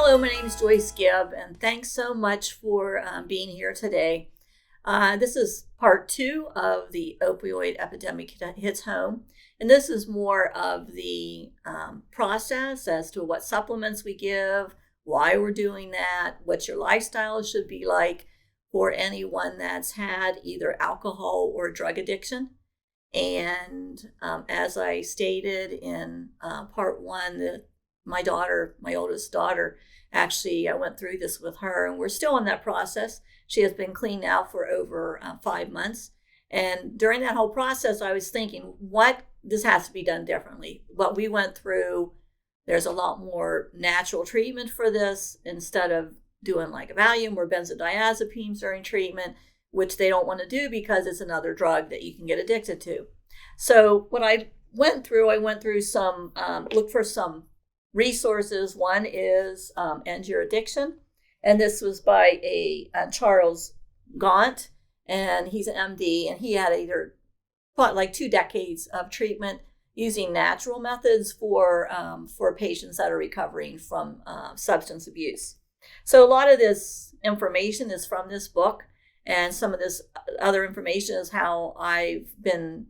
Hello, my name is Joyce Gibb, and thanks so much for being here today. This is part 2 of the opioid epidemic hits home, and this is more of the process as to what supplements we give, why we're doing that, what your lifestyle should be like for anyone that's had either alcohol or drug addiction. And as I stated in part 1, my oldest daughter, actually, I went through this with her, and we're still in that process. She has been clean now for over 5 months. And during that whole process, I was thinking, this has to be done differently. What we went through, there's a lot more natural treatment for this instead of doing like Valium or benzodiazepines during treatment, which they don't want to do because it's another drug that you can get addicted to. So what I went through some, look for some resources. One is End Your Addiction, and this was by a Charles Gaunt, and he's an MD, and he had like 2 decades of treatment using natural methods for patients that are recovering from substance abuse. So a lot of this information is from this book, and some of this other information is how I've been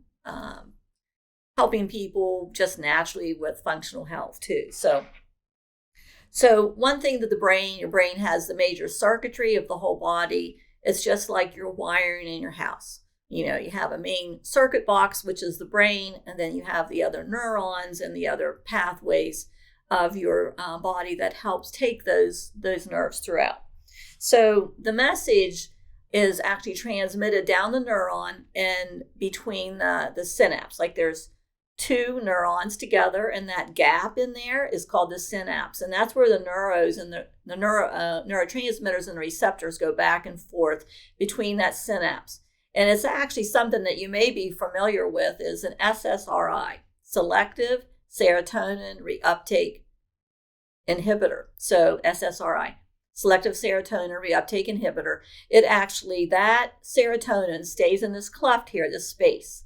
helping people just naturally with functional health too. So one thing that your brain has the major circuitry of the whole body. It's just like your wiring in your house. You have a main circuit box, which is the brain, and then you have the other neurons and the other pathways of your body that helps take those nerves throughout. So the message is actually transmitted down the neuron and between the synapse. Like there's 2 neurons together, and that gap in there is called the synapse. And that's where the neurons and the neurotransmitters and the receptors go back and forth between that synapse. And it's actually something that you may be familiar with is an SSRI, selective serotonin reuptake inhibitor. So SSRI, selective serotonin reuptake inhibitor. That serotonin stays in this cleft here, this space.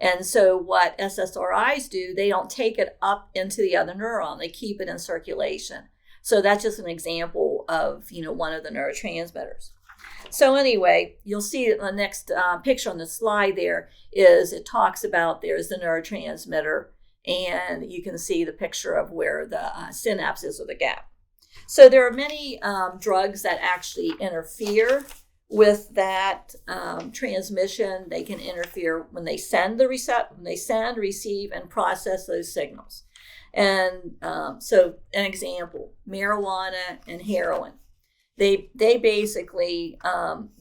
And so what SSRIs do, they don't take it up into the other neuron. They keep it in circulation. So that's just an example of, one of the neurotransmitters. So anyway, you'll see the next picture on the slide there is it talks about there's the neurotransmitter, and you can see the picture of where the synapse is or the gap. So there are many drugs that actually interfere with that transmission. They can interfere when they send, receive, and process those signals. And so an example, marijuana and heroin. They basically,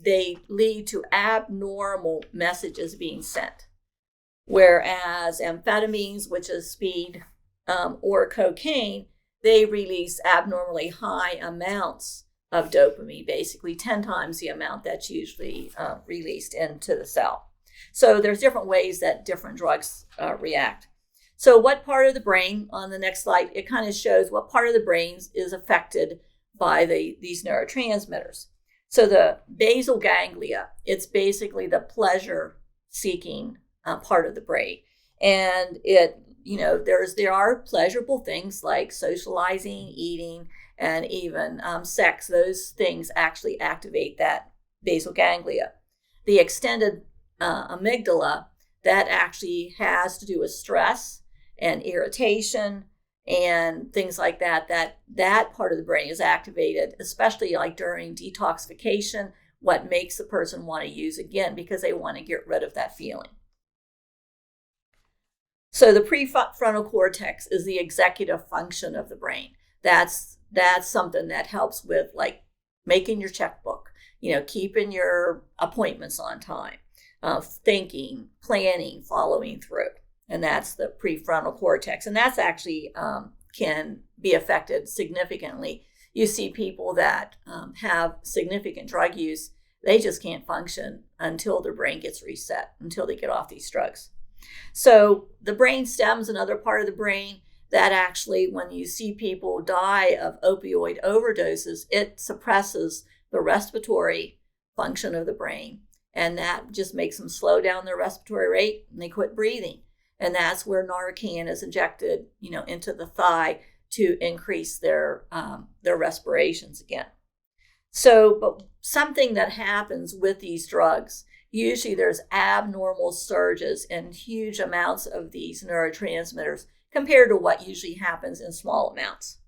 they lead to abnormal messages being sent. Whereas amphetamines, which is speed, or cocaine, they release abnormally high amounts of dopamine, basically 10 times the amount that's usually released into the cell. So there's different ways that different drugs react. So what part of the brain, on the next slide, it kind of shows what part of the brain is affected by these neurotransmitters. So the basal ganglia, it's basically the pleasure-seeking part of the brain. And there are pleasurable things like socializing, eating, and even sex. Those things actually activate that basal ganglia. The extended amygdala, that actually has to do with stress and irritation and things like that. That part of the brain is activated, especially like during detoxification, what makes the person want to use again because they want to get rid of that feeling. So the prefrontal cortex is the executive function of the brain. That's something that helps with like making your checkbook, keeping your appointments on time, thinking, planning, following through. And that's the prefrontal cortex. And that's actually can be affected significantly. You see people that have significant drug use, they just can't function until their brain gets reset, until they get off these drugs. So the brain stem's another part of the brain that actually, when you see people die of opioid overdoses, it suppresses the respiratory function of the brain. And that just makes them slow down their respiratory rate and they quit breathing. And that's where Narcan is injected, into the thigh to increase their respirations again. So, but something that happens with these drugs, usually there's abnormal surges and huge amounts of these neurotransmitters compared to what usually happens in small amounts.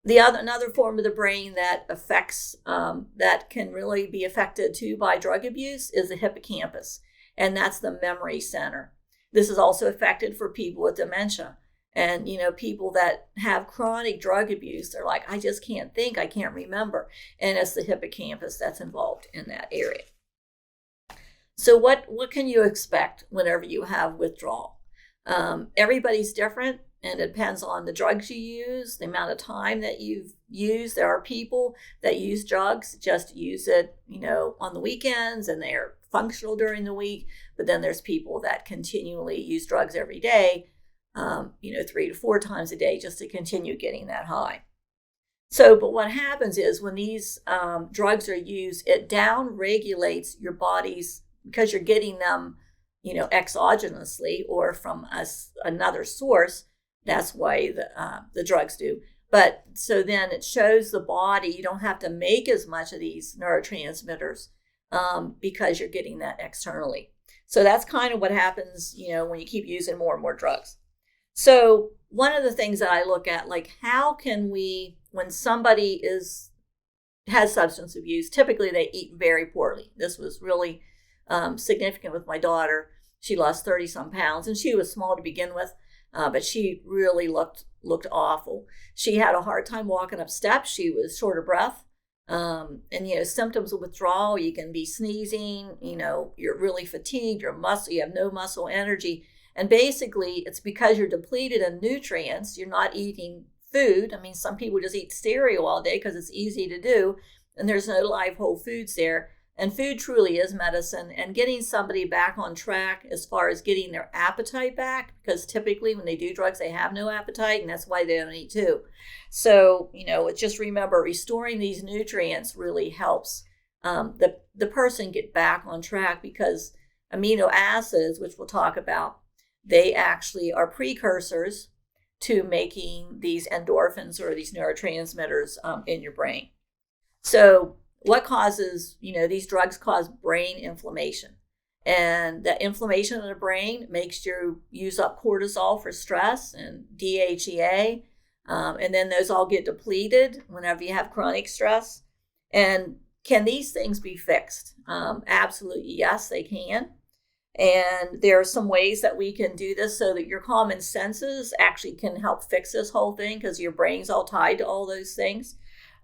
Another form of the brain that affects, that can really be affected too by drug abuse is the hippocampus, and that's the memory center. This is also affected for people with dementia. And, people that have chronic drug abuse, they're like, I just can't think, I can't remember. And it's the hippocampus that's involved in that area. So what can you expect whenever you have withdrawal? Everybody's different, and it depends on the drugs you use, the amount of time that you've used. There are people that use drugs, just use it, on the weekends, and they're functional during the week. But then there's people that continually use drugs every day, 3 to 4 times a day just to continue getting that high. So, but what happens is when these drugs are used, it down regulates your body's, because you're getting them, exogenously or from another source. That's why the drugs do. But so then it shows the body you don't have to make as much of these neurotransmitters because you're getting that externally. So that's kind of what happens, when you keep using more and more drugs. So one of the things that I look at, like, how can we, when somebody has substance abuse, typically they eat very poorly. This was really significant with my daughter. She lost 30 some pounds, and she was small to begin with, but she really looked awful. She had a hard time walking up steps. She was short of breath. And, symptoms of withdrawal, you can be sneezing, you're really fatigued, you have no muscle energy. And basically, it's because you're depleted in nutrients. You're not eating food. I mean, some people just eat cereal all day because it's easy to do, and there's no live whole foods there. And food truly is medicine. And getting somebody back on track as far as getting their appetite back, because typically when they do drugs, they have no appetite, and that's why they don't eat too. So, just remember, restoring these nutrients really helps the person get back on track, because amino acids, which we'll talk about, they actually are precursors to making these endorphins or these neurotransmitters in your brain. So what causes, these drugs cause brain inflammation. And the inflammation in the brain makes you use up cortisol for stress and DHEA. And then those all get depleted whenever you have chronic stress. And can these things be fixed? Absolutely, yes, they can. And there are some ways that we can do this so that your common senses actually can help fix this whole thing, because your brain's all tied to all those things.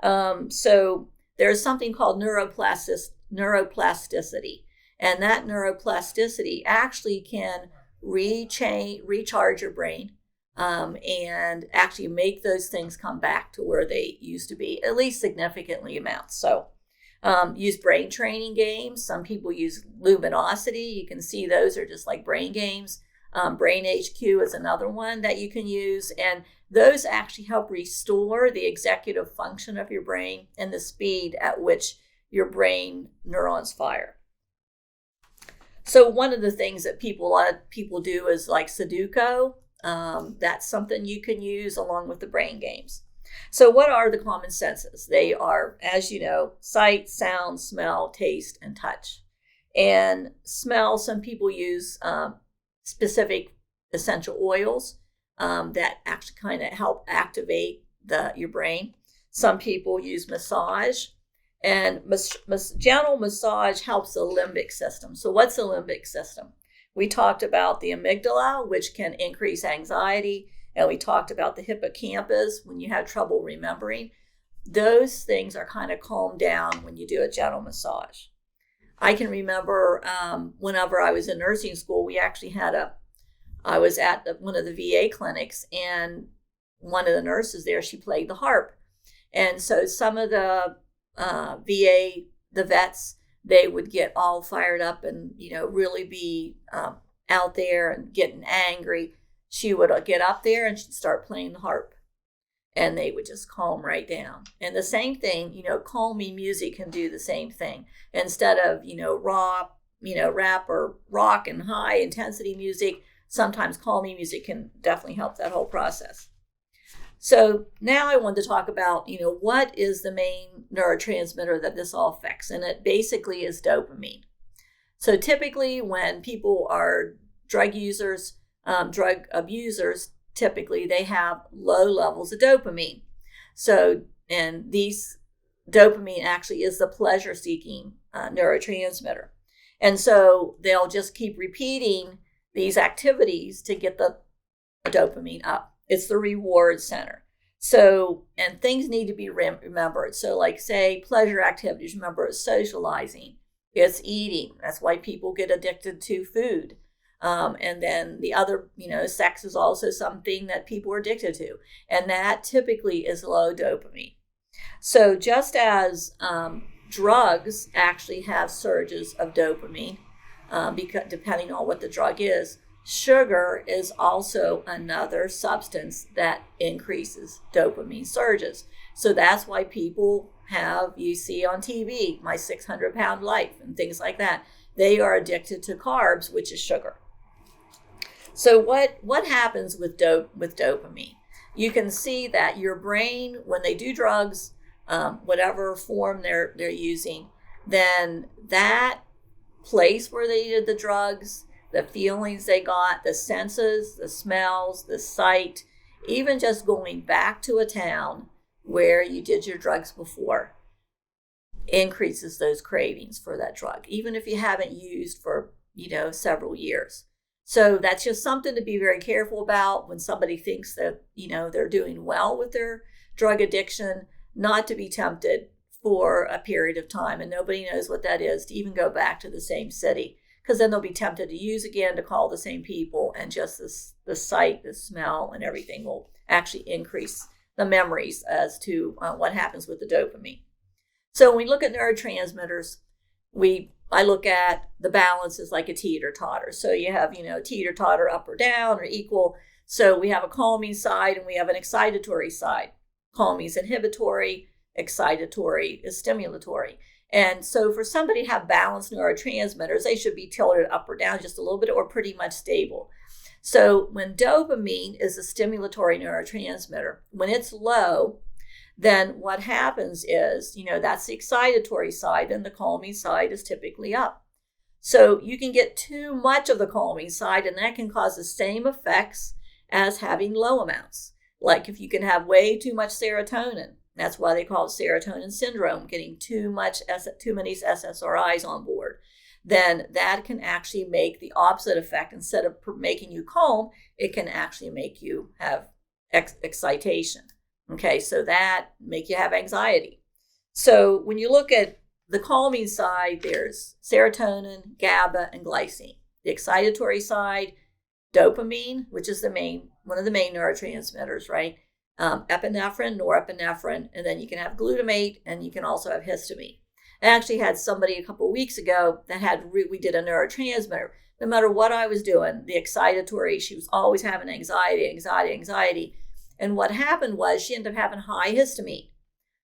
So there's something called neuroplasticity. And that neuroplasticity actually can recharge your brain and actually make those things come back to where they used to be, at least significantly amounts. So use brain training games. Some people use luminosity. You can see those are just like brain games. Brain HQ is another one that you can use. And those actually help restore the executive function of your brain and the speed at which your brain neurons fire. So one of the things that a lot of people do is like Sudoku. That's something you can use along with the brain games. So what are the common senses? They are, as you know, sight, sound, smell, taste, and touch. And smell, some people use specific essential oils that actually kind of help activate your brain. Some people use massage, and gentle massage helps the limbic system. So what's the limbic system? We talked about the amygdala, which can increase anxiety, and we talked about the hippocampus when you have trouble remembering. Those things are kind of calmed down when you do a gentle massage. I can remember whenever I was in nursing school, we actually I was at one of the VA clinics, and one of the nurses there, she played the harp. And so some of the VA, the vets, they would get all fired up and, really be out there and getting angry. She would get up there and she'd start playing the harp, and they would just calm right down. And the same thing, calming music can do the same thing. Instead of, rap or rock and high intensity music, sometimes calming music can definitely help that whole process. So now I wanted to talk about, what is the main neurotransmitter that this all affects? And it basically is dopamine. So typically when people are drug users, drug abusers, typically they have low levels of dopamine. So, and these dopamine actually is the pleasure-seeking neurotransmitter. And so they'll just keep repeating these activities to get the dopamine up. It's the reward center. So, and things need to be remembered. So like say pleasure activities, remember it's socializing, it's eating. That's why people get addicted to food. And then the other, sex is also something that people are addicted to. And that typically is low dopamine. So just as drugs actually have surges of dopamine, because depending on what the drug is, sugar is also another substance that increases dopamine surges. So that's why people you see on TV, My 600-Pound Life and things like that. They are addicted to carbs, which is sugar. So what happens with dopamine? You can see that your brain, when they do drugs, whatever form they're using, then that place where they did the drugs, the feelings they got, the senses, the smells, the sight, even just going back to a town where you did your drugs before, increases those cravings for that drug, even if you haven't used for, several years. So that's just something to be very careful about when somebody thinks that, they're doing well with their drug addiction, not to be tempted for a period of time. And nobody knows what that is, to even go back to the same city, because then they'll be tempted to use again, to call the same people, and just the sight, the smell, and everything will actually increase the memories as to what happens with the dopamine. So when we look at neurotransmitters, I look at the balance as like a teeter-totter. So you have, teeter-totter up or down or equal. So we have a calming side and we have an excitatory side. Calming is inhibitory, excitatory is stimulatory. And so for somebody to have balanced neurotransmitters, they should be tilted up or down just a little bit or pretty much stable. So when dopamine is a stimulatory neurotransmitter, when it's low, then what happens is, that's the excitatory side and the calming side is typically up. So you can get too much of the calming side and that can cause the same effects as having low amounts. Like if you can have way too much serotonin, that's why they call it serotonin syndrome, getting too many SSRIs on board, then that can actually make the opposite effect. Instead of making you calm, it can actually make you have excitation. Okay, so that make you have anxiety. So when you look at the calming side, there's serotonin, GABA, and glycine. The excitatory side, dopamine, which is one of the main neurotransmitters, right? Epinephrine, norepinephrine, and then you can have glutamate, and you can also have histamine. I actually had somebody a couple of weeks ago that we did a neurotransmitter. No matter what I was doing, the excitatory, she was always having anxiety. And what happened was she ended up having high histamine.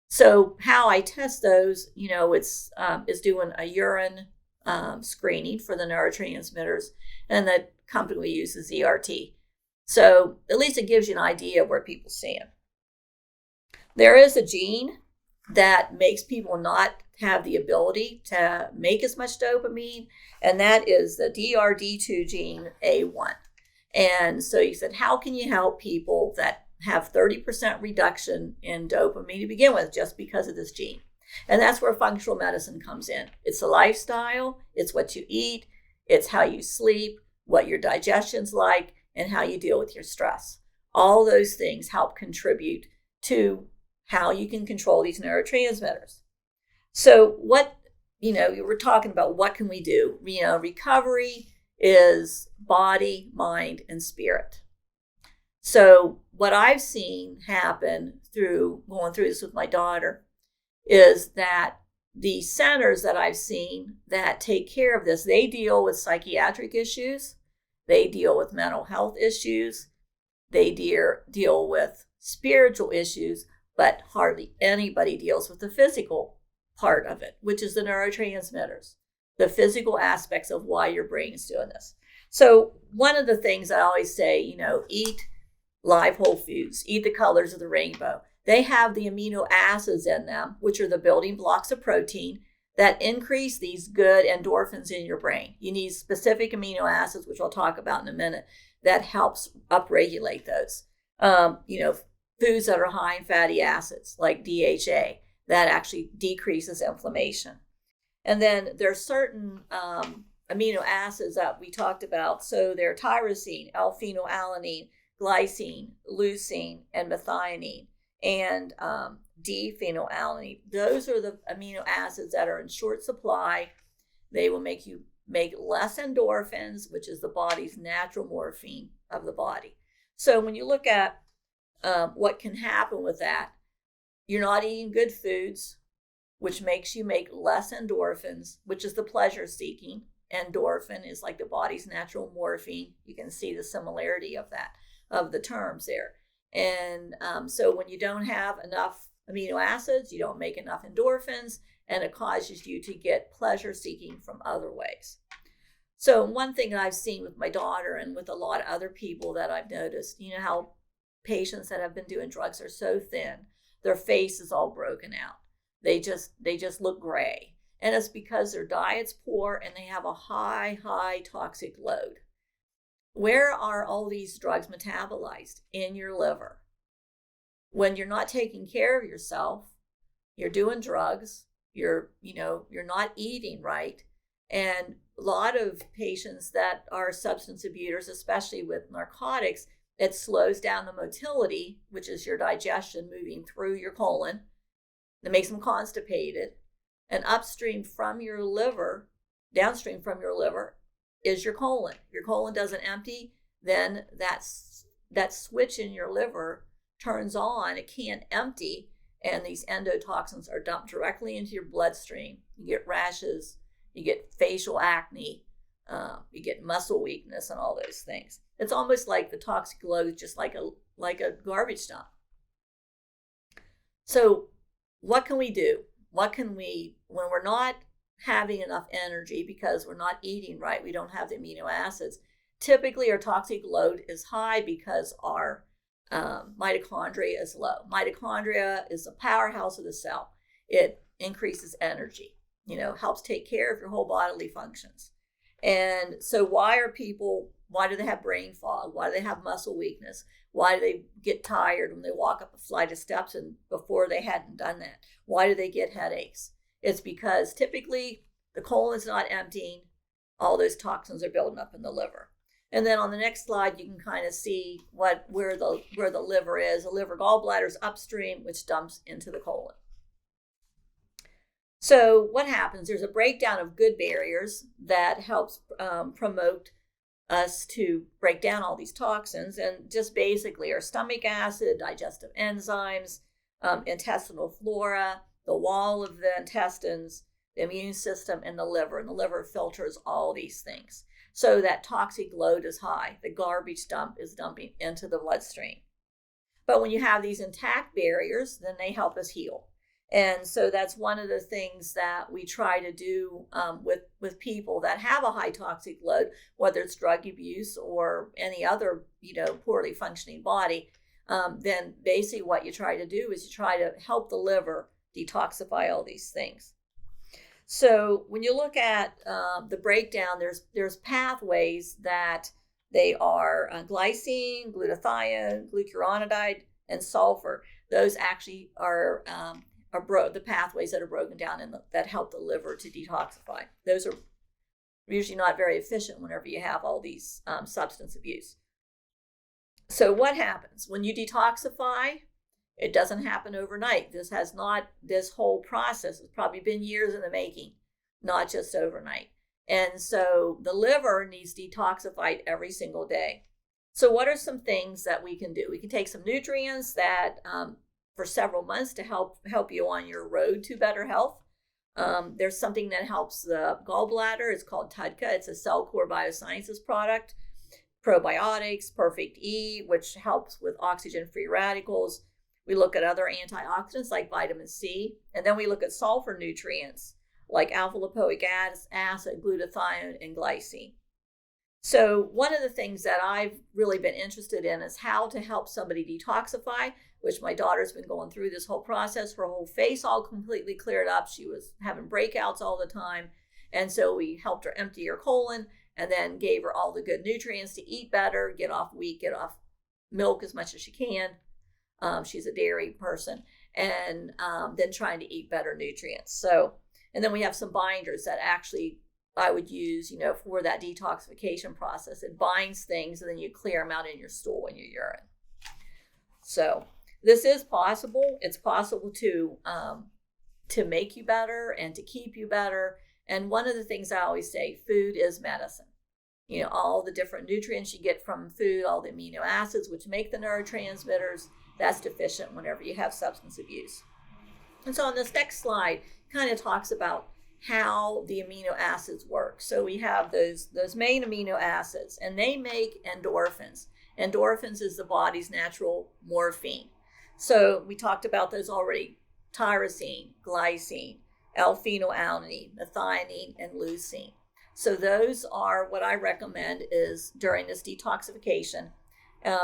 So how I test those, it's doing a urine screening for the neurotransmitters, and the company we use is ERT. So at least it gives you an idea of where people stand. There is a gene that makes people not have the ability to make as much dopamine, and that is the DRD2 gene A1. And so you said, how can you help people that have 30% reduction in dopamine to begin with just because of this gene? And that's where functional medicine comes in. It's a lifestyle, it's what you eat, it's how you sleep, what your digestion's like, and how you deal with your stress. All those things help contribute to how you can control these neurotransmitters. So we're talking about what can we do? Recovery is body, mind, and spirit. So what I've seen happen through going through this with my daughter is that the centers that I've seen that take care of this, they deal with psychiatric issues, they deal with mental health issues, they deal with spiritual issues, but hardly anybody deals with the physical part of it, which is the neurotransmitters, the physical aspects of why your brain is doing this. So one of the things I always say, eat live whole foods, eat the colors of the rainbow. They have the amino acids in them, which are the building blocks of protein that increase these good endorphins in your brain. You need specific amino acids, which I'll talk about in a minute, that helps upregulate those. Foods that are high in fatty acids, like DHA, that actually decreases inflammation. And then there's certain amino acids that we talked about. So they're tyrosine, L-phenylalanine, glycine, leucine, and methionine, and D-phenylalanine. Those are the amino acids that are in short supply. They will make you make less endorphins, which is the body's natural morphine of the body. So when you look at what can happen with that, you're not eating good foods, which makes you make less endorphins, which is the pleasure seeking. Endorphin is like the body's natural morphine. You can see the similarity of that, of the terms there. And so when you don't have enough amino acids, you don't make enough endorphins, and it causes you to get pleasure seeking from other ways. So one thing that I've seen with my daughter and with a lot of other people that I've noticed, you know how patients that have been doing drugs are so thin, their face is all broken out. They just look gray. And it's because their diet's poor and they have a high toxic load. Where are all these drugs metabolized? In your liver. When you're not taking care of yourself, you're doing drugs, you're not eating right. And a lot of patients that are substance abusers, especially with narcotics, it slows down the motility, which is your digestion moving through your colon. It makes them constipated. And upstream from your liver, downstream from your liver, is your colon. Your colon doesn't empty, then that switch in your liver turns on. It can't empty, and these endotoxins are dumped directly into your bloodstream. You get rashes, you get facial acne, you get muscle weakness, and all those things. It's almost like the toxic load, just like a garbage dump. So what can we do? When we're not having enough energy because we're not eating right, we don't have the amino acids. Typically, our toxic load is high because our mitochondria is low. Mitochondria is the powerhouse of the cell. It increases energy, helps take care of your whole bodily functions. And so why do they have brain fog? Why do they have muscle weakness? Why do they get tired when they walk up a flight of steps and before they hadn't done that? Why do they get headaches? It's because typically the colon is not emptying. All those toxins are building up in the liver. And then on the next slide, you can kind of see where the liver is. The liver gallbladder is upstream, which dumps into the colon. So what happens? There's a breakdown of good barriers that helps promote us to break down all these toxins, and just basically our stomach acid, digestive enzymes, intestinal flora, the wall of the intestines, the immune system, and the liver. And the liver filters all these things. So that toxic load is high. The garbage dump is dumping into the bloodstream. But when you have these intact barriers, then they help us heal. And so that's one of the things that we try to do with people that have a high toxic load, whether it's drug abuse or any other, poorly functioning body. Then basically what you try to do is you try to help the liver detoxify all these things. So when you look at the breakdown, there's pathways that they are glycine, glutathione, glucuronidine, and sulfur. Those actually are the pathways that are broken down and that help the liver to detoxify. Those are usually not very efficient whenever you have all these substance abuse. So what happens when you detoxify? It doesn't happen overnight. This whole process has probably been years in the making, not just overnight. And so the liver needs detoxified every single day. So what are some things that we can do? We can take some nutrients that for several months to help you on your road to better health. There's something that helps the gallbladder. It's called TUDCA. It's a Cellcore Biosciences product. Probiotics, Perfect E, which helps with oxygen-free radicals. We look at other antioxidants like vitamin C, and then we look at sulfur nutrients like alpha lipoic acid, glutathione, and glycine. So one of the things that I've really been interested in is how to help somebody detoxify, which my daughter's been going through this whole process. Her whole face all completely cleared up. She was having breakouts all the time. And so we helped her empty her colon and then gave her all the good nutrients to eat better, get off wheat, get off milk as much as she can. She's a dairy person. And then trying to eat better nutrients. So, and then we have some binders that actually I would use, for that detoxification process. It binds things and then you clear them out in your stool and your urine. So this is possible. It's possible to make you better and to keep you better. And one of the things I always say, food is medicine. All the different nutrients you get from food, all the amino acids, which make the neurotransmitters, that's deficient whenever you have substance abuse. And so on this next slide, kind of talks about how the amino acids work. So we have those main amino acids, and they make endorphins. Endorphins is the body's natural morphine. So we talked about those already: tyrosine, glycine, L-phenylalanine, methionine, and leucine. So those are what I recommend is during this detoxification.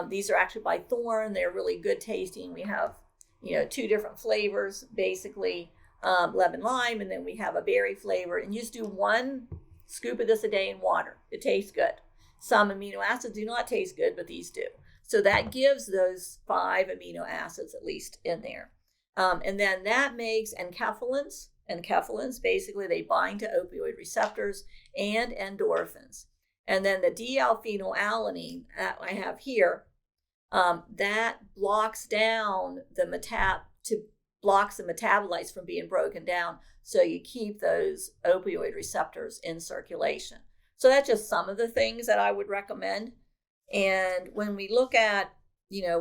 These are actually by Thorne. They're really good tasting. We have, 2 different flavors, basically. Lemon lime, and then we have a berry flavor, and you just do 1 scoop of this a day in water. It tastes good. Some amino acids do not taste good, but these do. So that gives those 5 amino acids at least in there. And then that makes enkephalins. Enkephalins, basically, they bind to opioid receptors and endorphins. And then the D-L-phenylalanine that I have here, that blocks down blocks the metabolites from being broken down, so you keep those opioid receptors in circulation. So that's just some of the things that I would recommend. And when we look at,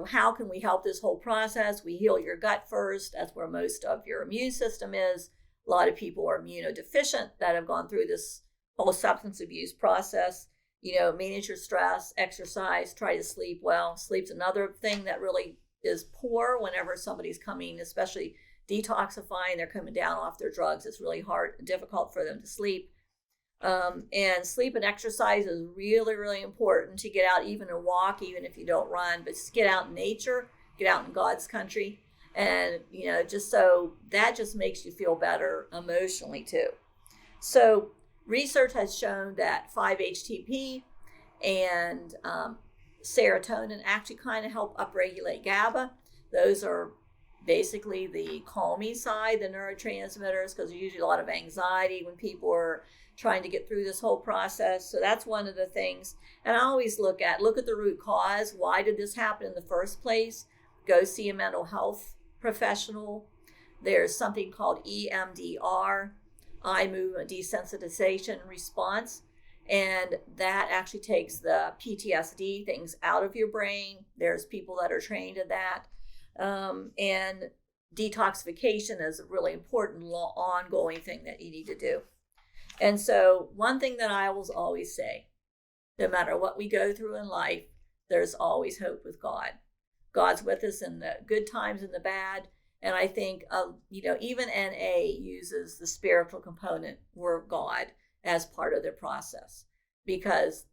how can we help this whole process? We heal your gut first. That's where most of your immune system is. A lot of people are immunodeficient that have gone through this whole substance abuse process. Manage your stress, exercise, try to sleep well. Sleep's another thing that really is poor whenever somebody's coming, especially detoxifying, they're coming down off their drugs. It's really hard and difficult for them to sleep. And sleep and exercise is really, really important to get out, even a walk, even if you don't run, but just get out in nature, get out in God's country. And, just so that just makes you feel better emotionally too. So research has shown that 5-HTP and serotonin actually kind of help upregulate GABA. Those are basically the calming side, the neurotransmitters, because there's usually a lot of anxiety when people are trying to get through this whole process. So that's one of the things. And I always look at the root cause. Why did this happen in the first place? Go see a mental health professional. There's something called EMDR, eye movement desensitization response. And that actually takes the PTSD things out of your brain. There's people that are trained in that. And detoxification is a really important ongoing thing that you need to do. And so one thing that I will always say, no matter what we go through in life, there's always hope with God. God's with us in the good times and the bad. And I think, even NA uses the spiritual component, word God, as part of their process. Because,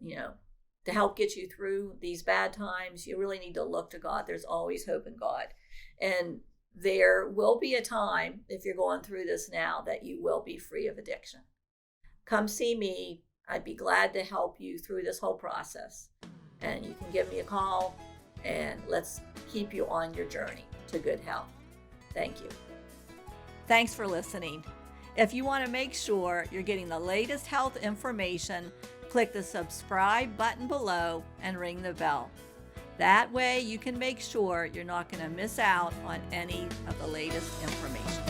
to help get you through these bad times, you really need to look to God. There's always hope in God. And there will be a time, if you're going through this now, that you will be free of addiction. Come see me. I'd be glad to help you through this whole process. And you can give me a call, and let's keep you on your journey to good health. Thank you. Thanks for listening. If you want to make sure you're getting the latest health information, click the subscribe button below and ring the bell. That way you can make sure you're not going to miss out on any of the latest information.